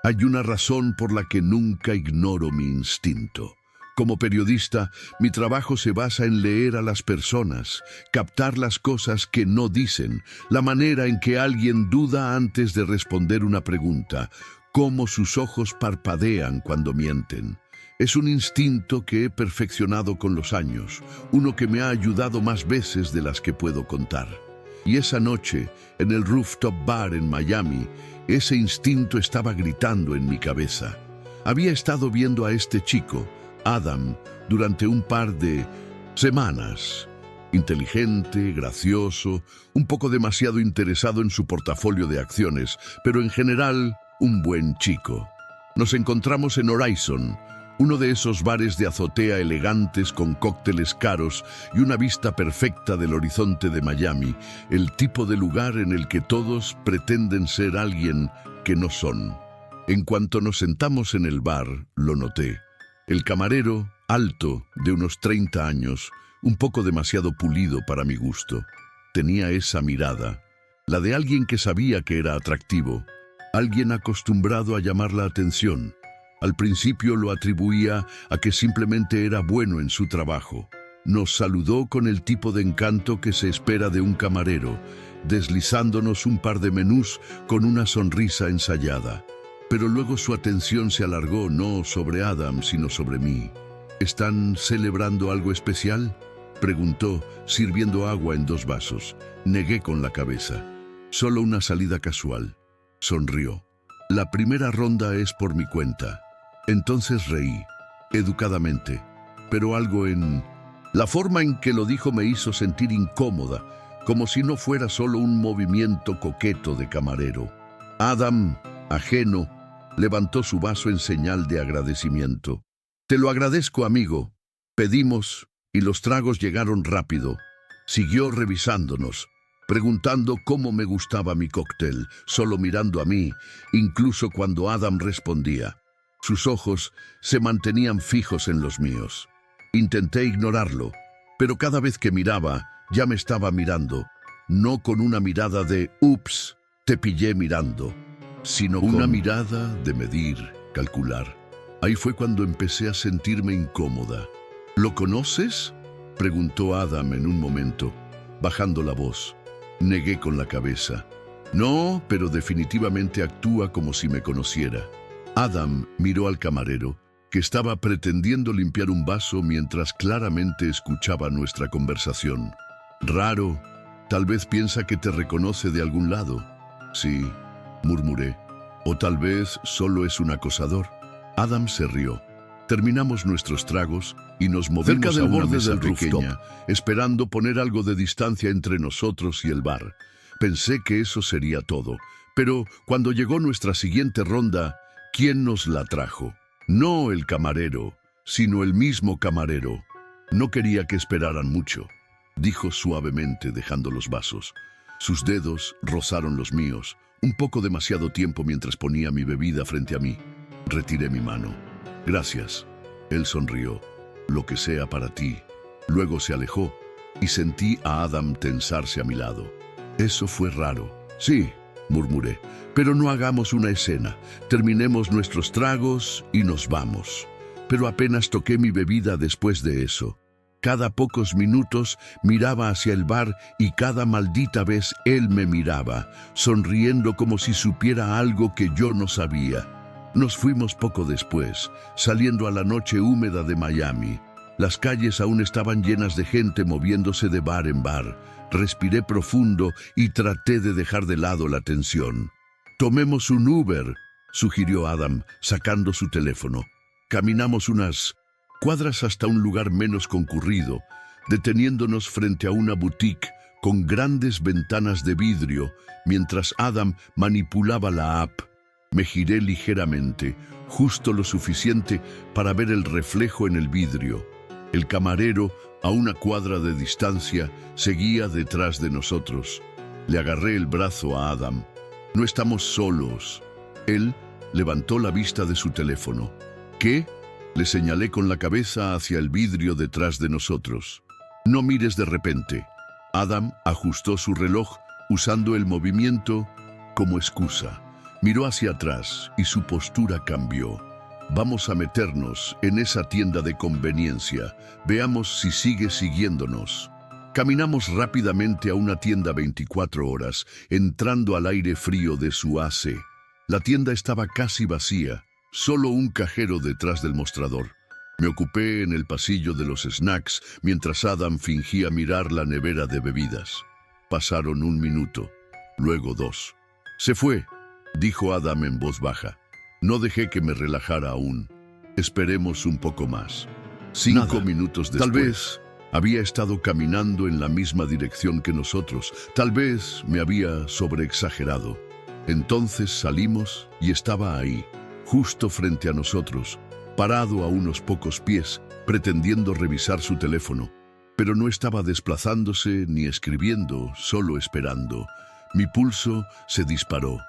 Hay una razón por la que nunca ignoro mi instinto. Como periodista, mi trabajo se basa en leer a las personas, captar las cosas que no dicen, la manera en que alguien duda antes de responder una pregunta, cómo sus ojos parpadean cuando mienten. Es un instinto que he perfeccionado con los años, uno que me ha ayudado más veces de las que puedo contar. Y esa noche, en el rooftop bar en Miami, ese instinto estaba gritando en mi cabeza. Había estado viendo a este chico, Adam, durante un par de semanas. Inteligente, gracioso, un poco demasiado interesado en su portafolio de acciones, pero en general, un buen chico. Nos encontramos en Horizon, uno de esos bares de azotea elegantes con cócteles caros y una vista perfecta del horizonte de Miami, el tipo de lugar en el que todos pretenden ser alguien que no son. En cuanto nos sentamos en el bar, lo noté. El camarero, alto, de unos 30 años, un poco demasiado pulido para mi gusto, tenía esa mirada, la de alguien que sabía que era atractivo, alguien acostumbrado a llamar la atención. Al principio lo atribuía a que simplemente era bueno en su trabajo. Nos saludó con el tipo de encanto que se espera de un camarero, deslizándonos un par de menús con una sonrisa ensayada. Pero luego su atención se alargó no sobre Adam, sino sobre mí. ¿Están celebrando algo especial?, preguntó, sirviendo agua en 2 vasos. Negué con la cabeza. Solo una salida casual. Sonrió. La primera ronda es por mi cuenta. Entonces reí, educadamente, pero algo en la forma en que lo dijo me hizo sentir incómoda, como si no fuera solo un movimiento coqueto de camarero. Adam, ajeno, levantó su vaso en señal de agradecimiento. «Te lo agradezco, amigo». Pedimos, y los tragos llegaron rápido. Siguió revisándonos, preguntando cómo me gustaba mi cóctel, solo mirando a mí, incluso cuando Adam respondía. Sus ojos se mantenían fijos en los míos. Intenté ignorarlo, pero cada vez que miraba, ya me estaba mirando, no con una mirada de «ups, te pillé mirando», sino con una mirada de medir, calcular. Ahí fue cuando empecé a sentirme incómoda. «¿Lo conoces?», preguntó Adam en un momento, bajando la voz. Negué con la cabeza. «No, pero definitivamente actúa como si me conociera». Adam miró al camarero, que estaba pretendiendo limpiar un vaso mientras claramente escuchaba nuestra conversación. «Raro, tal vez piensa que te reconoce de algún lado». «Sí», murmuré. «O tal vez solo es un acosador». Adam se rió. Terminamos nuestros tragos y nos movimos cerca del borde del pequeña, esperando poner algo de distancia entre nosotros y el bar. Pensé que eso sería todo, pero cuando llegó nuestra siguiente ronda, ¿quién nos la trajo? No el camarero, sino el mismo camarero. «No quería que esperaran mucho», dijo suavemente dejando los vasos. Sus dedos rozaron los míos, un poco demasiado tiempo mientras ponía mi bebida frente a mí. Retiré mi mano. «Gracias». Él sonrió. «Lo que sea para ti». Luego se alejó y sentí a Adam tensarse a mi lado. «Eso fue raro». «Sí», murmuré, «pero no hagamos una escena. Terminemos nuestros tragos y nos vamos». Pero apenas toqué mi bebida después de eso. Cada pocos minutos miraba hacia el bar y cada maldita vez él me miraba, sonriendo como si supiera algo que yo no sabía. Nos fuimos poco después, saliendo a la noche húmeda de Miami. Las calles aún estaban llenas de gente moviéndose de bar en bar. Respiré profundo y traté de dejar de lado la tensión. «Tomemos un Uber», sugirió Adam, sacando su teléfono. Caminamos unas cuadras hasta un lugar menos concurrido, deteniéndonos frente a una boutique con grandes ventanas de vidrio, mientras Adam manipulaba la app. Me giré ligeramente, justo lo suficiente para ver el reflejo en el vidrio. El camarero, a una cuadra de distancia, seguía detrás de nosotros. Le agarré el brazo a Adam. «No estamos solos». Él levantó la vista de su teléfono. «¿Qué?», le señalé con la cabeza hacia el vidrio detrás de nosotros. «No mires de repente». Adam ajustó su reloj usando el movimiento como excusa. Miró hacia atrás y su postura cambió. Vamos a meternos en esa tienda de conveniencia. Veamos si sigue siguiéndonos. Caminamos rápidamente a una tienda 24 horas, entrando al aire frío de su AC. La tienda estaba casi vacía, solo un cajero detrás del mostrador. Me ocupé en el pasillo de los snacks mientras Adam fingía mirar la nevera de bebidas. Pasaron 1 minuto, luego 2. «Se fue», dijo Adam en voz baja. No dejé que me relajara aún. Esperemos un poco más. 5 minutos después. Tal vez había estado caminando en la misma dirección que nosotros. Tal vez me había sobreexagerado. Entonces salimos y estaba ahí, justo frente a nosotros, parado a unos pocos pies, pretendiendo revisar su teléfono. Pero no estaba desplazándose ni escribiendo, solo esperando. Mi pulso se disparó.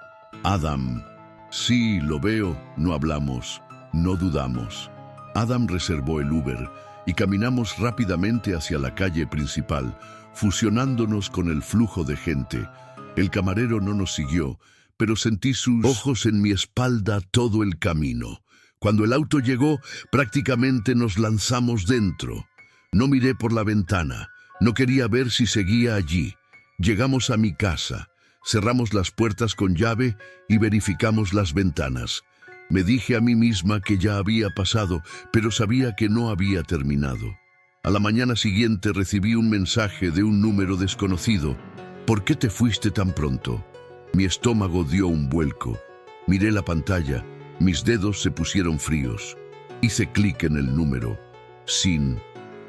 Adam. Sí, lo veo, no hablamos, no dudamos. Adam reservó el Uber y caminamos rápidamente hacia la calle principal, fusionándonos con el flujo de gente. El camarero no nos siguió, pero sentí sus ojos en mi espalda todo el camino. Cuando el auto llegó, prácticamente nos lanzamos dentro. No miré por la ventana, no quería ver si seguía allí. Llegamos a mi casa. Cerramos las puertas con llave y verificamos las ventanas. Me dije a mí misma que ya había pasado, pero sabía que no había terminado. A la mañana siguiente recibí un mensaje de un número desconocido. ¿Por qué te fuiste tan pronto? Mi estómago dio un vuelco. Miré la pantalla. Mis dedos se pusieron fríos. Hice clic en el número. Sin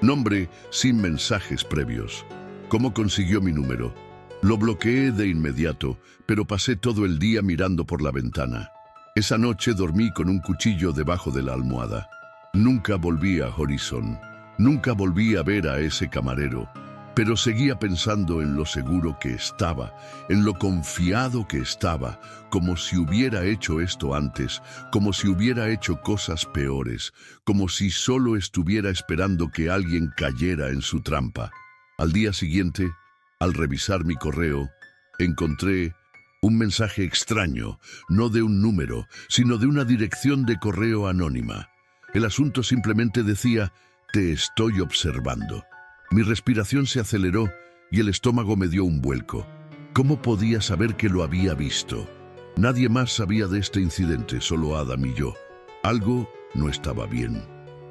nombre, sin mensajes previos. ¿Cómo consiguió mi número? Lo bloqueé de inmediato, pero pasé todo el día mirando por la ventana. Esa noche dormí con un cuchillo debajo de la almohada. Nunca volví a Horizon. Nunca volví a ver a ese camarero. Pero seguía pensando en lo seguro que estaba, en lo confiado que estaba, como si hubiera hecho esto antes, como si hubiera hecho cosas peores, como si solo estuviera esperando que alguien cayera en su trampa. Al día siguiente, al revisar mi correo, encontré un mensaje extraño, no de un número, sino de una dirección de correo anónima. El asunto simplemente decía: «Te estoy observando». Mi respiración se aceleró y el estómago me dio un vuelco. ¿Cómo podía saber que lo había visto? Nadie más sabía de este incidente, solo Adam y yo. Algo no estaba bien.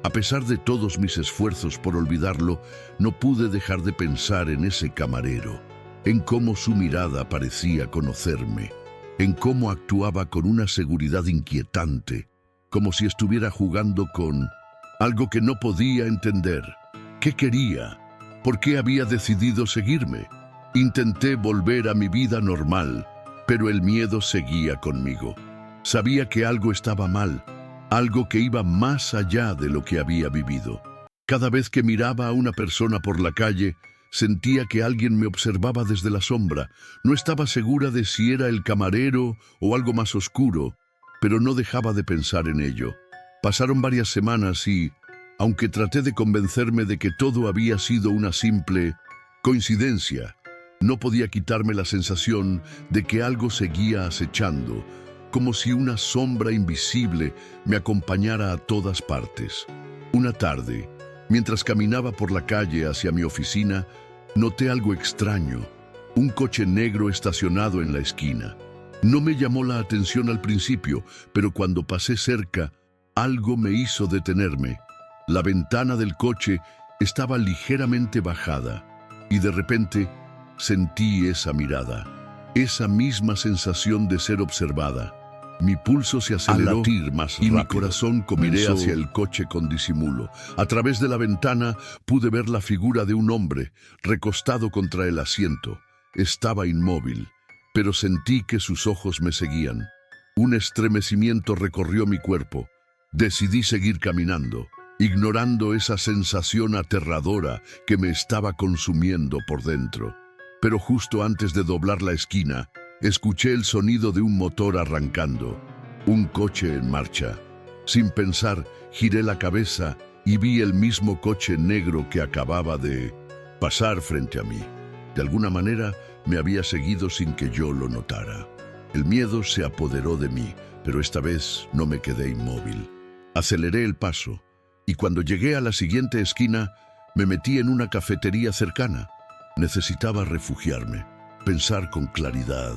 A pesar de todos mis esfuerzos por olvidarlo, no pude dejar de pensar en ese camarero, en cómo su mirada parecía conocerme, en cómo actuaba con una seguridad inquietante, como si estuviera jugando con algo que no podía entender. ¿Qué quería? ¿Por qué había decidido seguirme? Intenté volver a mi vida normal, pero el miedo seguía conmigo. Sabía que algo estaba mal, algo que iba más allá de lo que había vivido. Cada vez que miraba a una persona por la calle, sentía que alguien me observaba desde la sombra. No estaba segura de si era el camarero o algo más oscuro, pero no dejaba de pensar en ello. Pasaron varias semanas y, aunque traté de convencerme de que todo había sido una simple coincidencia, no podía quitarme la sensación de que algo seguía acechando, como si una sombra invisible me acompañara a todas partes. Una tarde, mientras caminaba por la calle hacia mi oficina, noté algo extraño, un coche negro estacionado en la esquina. No me llamó la atención al principio, pero cuando pasé cerca, algo me hizo detenerme. La ventana del coche estaba ligeramente bajada y de repente sentí esa mirada, esa misma sensación de ser observada. Mi pulso se aceleró Al latir más y rápido. mi corazón miré hacia el coche con disimulo. A través de la ventana pude ver la figura de un hombre recostado contra el asiento. Estaba inmóvil, pero sentí que sus ojos me seguían. Un estremecimiento recorrió mi cuerpo. Decidí seguir caminando, ignorando esa sensación aterradora que me estaba consumiendo por dentro. Pero justo antes de doblar la esquina, escuché el sonido de un motor arrancando, un coche en marcha. Sin pensar, giré la cabeza y vi el mismo coche negro que acababa de pasar frente a mí. De alguna manera, me había seguido sin que yo lo notara. El miedo se apoderó de mí, pero esta vez no me quedé inmóvil. Aceleré el paso, y cuando llegué a la siguiente esquina, me metí en una cafetería cercana. Necesitaba refugiarme, pensar con claridad.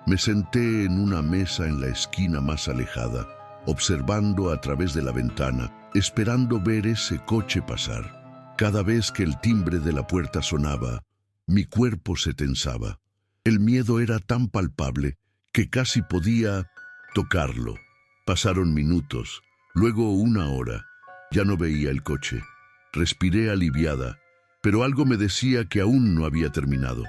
Me senté en una mesa en la esquina más alejada, observando a través de la ventana, esperando ver ese coche pasar. Cada vez que el timbre de la puerta sonaba, mi cuerpo se tensaba. El miedo era tan palpable que casi podía tocarlo. Pasaron minutos, luego una hora. Ya no veía el coche. Respiré aliviada, pero algo me decía que aún no había terminado.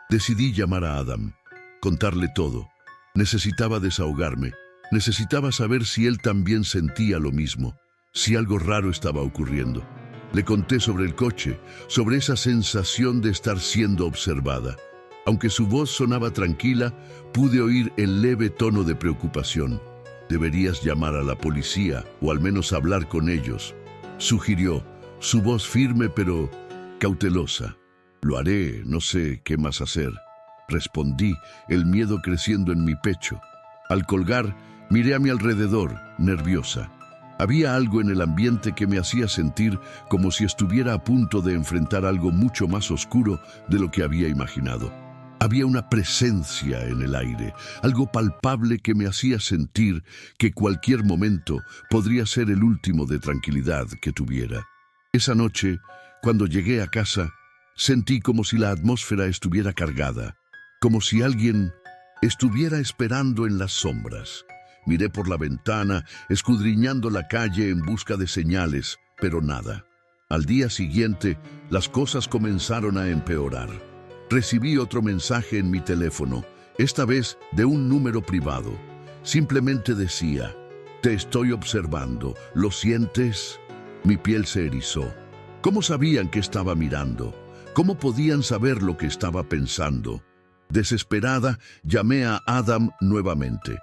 Decidí llamar a Adam, contarle todo. Necesitaba desahogarme. Necesitaba saber si él también sentía lo mismo, si algo raro estaba ocurriendo. Le conté sobre el coche, sobre esa sensación de estar siendo observada. Aunque su voz sonaba tranquila, pude oír el leve tono de preocupación. Deberías llamar a la policía o al menos hablar con ellos, sugirió, su voz firme pero cautelosa. Lo haré, no sé qué más hacer, respondí, el miedo creciendo en mi pecho. Al colgar, miré a mi alrededor, nerviosa. Había algo en el ambiente que me hacía sentir como si estuviera a punto de enfrentar algo mucho más oscuro de lo que había imaginado. Había una presencia en el aire, algo palpable que me hacía sentir que cualquier momento podría ser el último de tranquilidad que tuviera. Esa noche, cuando llegué a casa, sentí como si la atmósfera estuviera cargada, como si alguien estuviera esperando en las sombras. Miré por la ventana, escudriñando la calle en busca de señales, pero nada. Al día siguiente, las cosas comenzaron a empeorar. Recibí otro mensaje en mi teléfono, esta vez de un número privado. Simplemente decía, «Te estoy observando, ¿lo sientes?» Mi piel se erizó. ¿Cómo sabían que estaba mirando? ¿Cómo podían saber lo que estaba pensando? Desesperada, llamé a Adam nuevamente.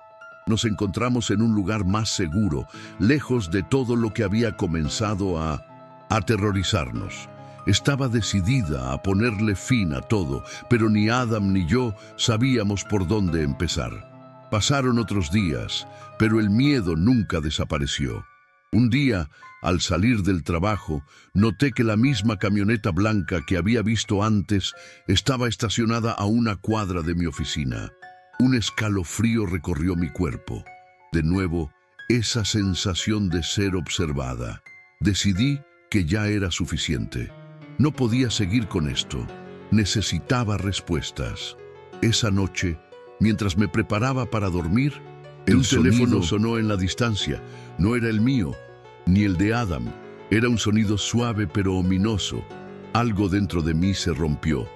Nos encontramos en un lugar más seguro, lejos de todo lo que había comenzado a aterrorizarnos. Estaba decidida a ponerle fin a todo, pero ni Adam ni yo sabíamos por dónde empezar. Pasaron otros días, pero el miedo nunca desapareció. Un día, al salir del trabajo, noté que la misma camioneta blanca que había visto antes estaba estacionada a una cuadra de mi oficina. Un escalofrío recorrió mi cuerpo. De nuevo, esa sensación de ser observada. Decidí que ya era suficiente. No podía seguir con esto. Necesitaba respuestas. Esa noche, mientras me preparaba para dormir, el teléfono sonó en la distancia. No era el mío, ni el de Adam. Era un sonido suave pero ominoso. Algo dentro de mí se rompió.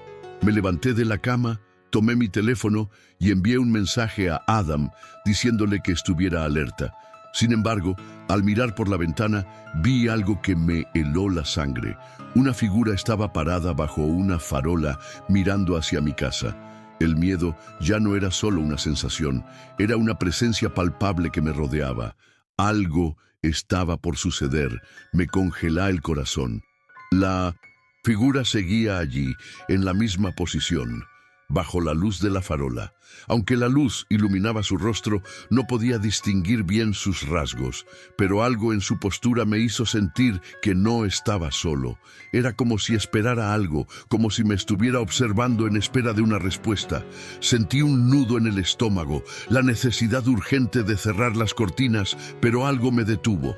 Me levanté de la cama, tomé mi teléfono y envié un mensaje a Adam diciéndole que estuviera alerta. Sin embargo, al mirar por la ventana, vi algo que me heló la sangre. Una figura estaba parada bajo una farola mirando hacia mi casa. El miedo ya no era solo una sensación, era una presencia palpable que me rodeaba. Algo estaba por suceder, me congelaba el corazón. La figura seguía allí, en la misma posición, bajo la luz de la farola. Aunque la luz iluminaba su rostro, no podía distinguir bien sus rasgos, pero algo en su postura me hizo sentir que no estaba solo. Era como si esperara algo, como si me estuviera observando en espera de una respuesta. Sentí un nudo en el estómago, la necesidad urgente de cerrar las cortinas, pero algo me detuvo.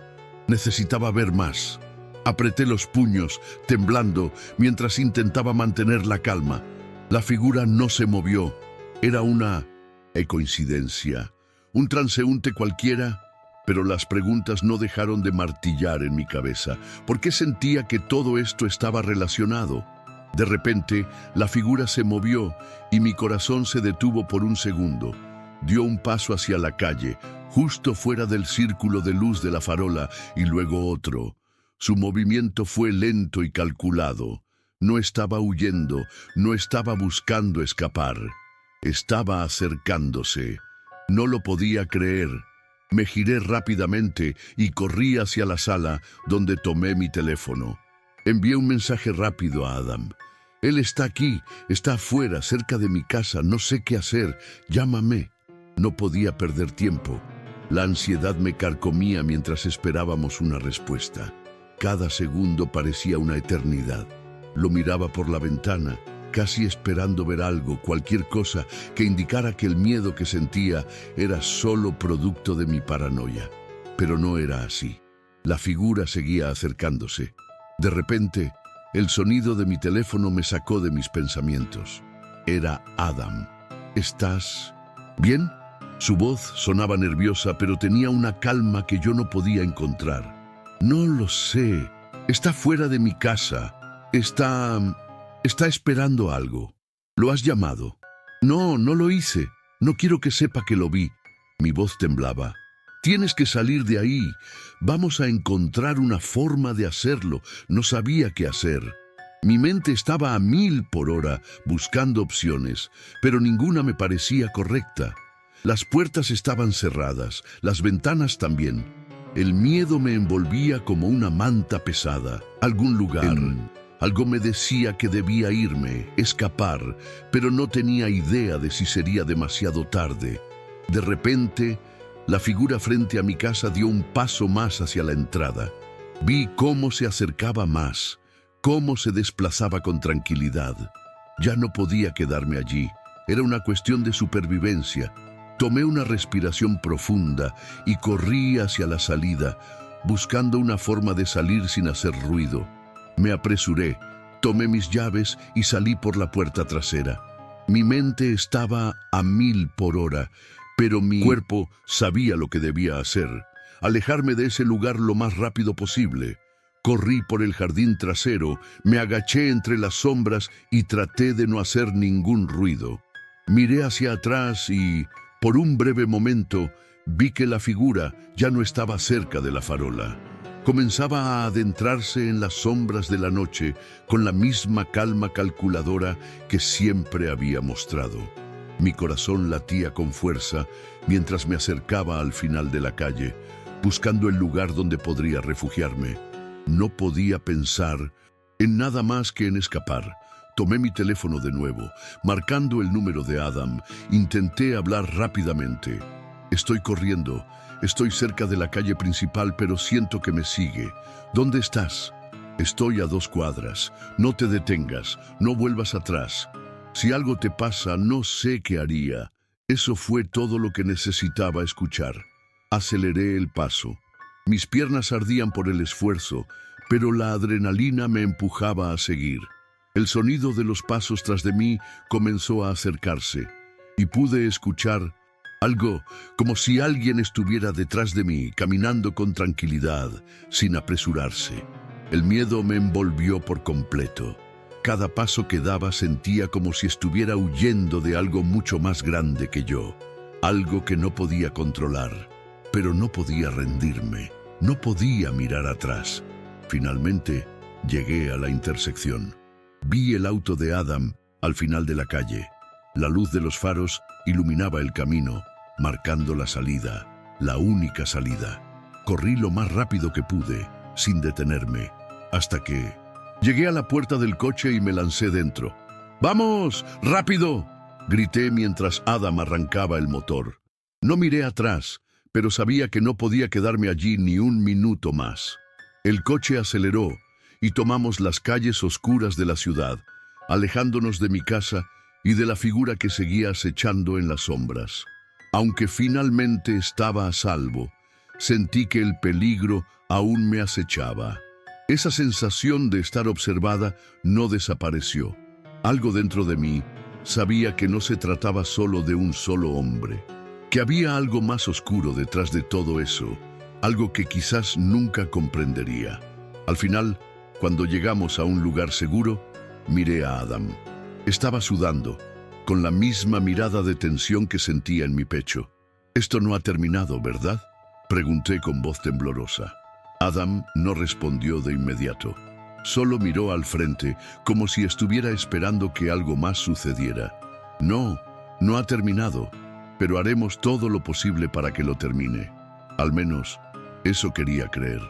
Necesitaba ver más. Apreté los puños, temblando, mientras intentaba mantener la calma. La figura no se movió. Era una coincidencia, un transeúnte cualquiera, pero las preguntas no dejaron de martillar en mi cabeza. ¿Por qué sentía que todo esto estaba relacionado? De repente, la figura se movió y mi corazón se detuvo por un segundo. Dio un paso hacia la calle, justo fuera del círculo de luz de la farola, y luego otro. Su movimiento fue lento y calculado. No estaba huyendo, no estaba buscando escapar. Estaba acercándose. No lo podía creer. Me giré rápidamente y corrí hacia la sala, donde tomé mi teléfono. Envié un mensaje rápido a Adam. Él está aquí, está afuera, cerca de mi casa, no sé qué hacer. Llámame. No podía perder tiempo. La ansiedad me carcomía mientras esperábamos una respuesta. Cada segundo parecía una eternidad. Lo miraba por la ventana, casi esperando ver algo, cualquier cosa que indicara que el miedo que sentía era solo producto de mi paranoia. Pero no era así. La figura seguía acercándose. De repente, el sonido de mi teléfono me sacó de mis pensamientos. Era Adam. ¿Estás bien? Su voz sonaba nerviosa, pero tenía una calma que yo no podía encontrar. No lo sé. Está fuera de mi casa. Está esperando algo. ¿Lo has llamado? No, no lo hice. No quiero que sepa que lo vi. Mi voz temblaba. Tienes que salir de ahí. Vamos a encontrar una forma de hacerlo. No sabía qué hacer. Mi mente estaba a 1000 por hora buscando opciones, pero ninguna me parecía correcta. Las puertas estaban cerradas, las ventanas también. El miedo me envolvía como una manta pesada. Algún lugar, algo me decía que debía irme, escapar, pero no tenía idea de si sería demasiado tarde. De repente, la figura frente a mi casa dio un paso más hacia la entrada. Vi cómo se acercaba más, cómo se desplazaba con tranquilidad. Ya no podía quedarme allí. Era una cuestión de supervivencia. Tomé una respiración profunda y corrí hacia la salida, buscando una forma de salir sin hacer ruido. Me apresuré, tomé mis llaves y salí por la puerta trasera. Mi mente estaba a 1000 por hora, pero mi cuerpo sabía lo que debía hacer: alejarme de ese lugar lo más rápido posible. Corrí por el jardín trasero, me agaché entre las sombras y traté de no hacer ningún ruido. Miré hacia atrás y, por un breve momento, vi que la figura ya no estaba cerca de la farola. Comenzaba a adentrarse en las sombras de la noche con la misma calma calculadora que siempre había mostrado. Mi corazón latía con fuerza mientras me acercaba al final de la calle, buscando el lugar donde podría refugiarme. No podía pensar en nada más que en escapar. Tomé mi teléfono de nuevo, marcando el número de Adam. Intenté hablar rápidamente. Estoy corriendo. Estoy cerca de la calle principal, pero siento que me sigue. ¿Dónde estás? Estoy a 2 cuadras. No te detengas. No vuelvas atrás. Si algo te pasa, no sé qué haría. Eso fue todo lo que necesitaba escuchar. Aceleré el paso. Mis piernas ardían por el esfuerzo, pero la adrenalina me empujaba a seguir. El sonido de los pasos tras de mí comenzó a acercarse, y pude escuchar algo como si alguien estuviera detrás de mí, caminando con tranquilidad, sin apresurarse. El miedo me envolvió por completo. Cada paso que daba sentía como si estuviera huyendo de algo mucho más grande que yo, algo que no podía controlar, pero no podía rendirme, no podía mirar atrás. Finalmente, llegué a la intersección. Vi el auto de Adam al final de la calle. La luz de los faros iluminaba el camino, marcando la salida, la única salida. Corrí lo más rápido que pude, sin detenerme, hasta que llegué a la puerta del coche y me lancé dentro. ¡Vamos! ¡Rápido!, grité mientras Adam arrancaba el motor. No miré atrás, pero sabía que no podía quedarme allí ni un minuto más. El coche aceleró y tomamos las calles oscuras de la ciudad, alejándonos de mi casa y de la figura que seguía acechando en las sombras. Aunque finalmente estaba a salvo, sentí que el peligro aún me acechaba. Esa sensación de estar observada no desapareció. Algo dentro de mí sabía que no se trataba solo de un solo hombre, que había algo más oscuro detrás de todo eso, algo que quizás nunca comprendería. Al final, cuando llegamos a un lugar seguro, miré a Adam. Estaba sudando, con la misma mirada de tensión que sentía en mi pecho. «Esto no ha terminado, ¿verdad?», pregunté con voz temblorosa. Adam no respondió de inmediato. Solo miró al frente, como si estuviera esperando que algo más sucediera. «No, no ha terminado, pero haremos todo lo posible para que lo termine». Al menos, eso quería creer.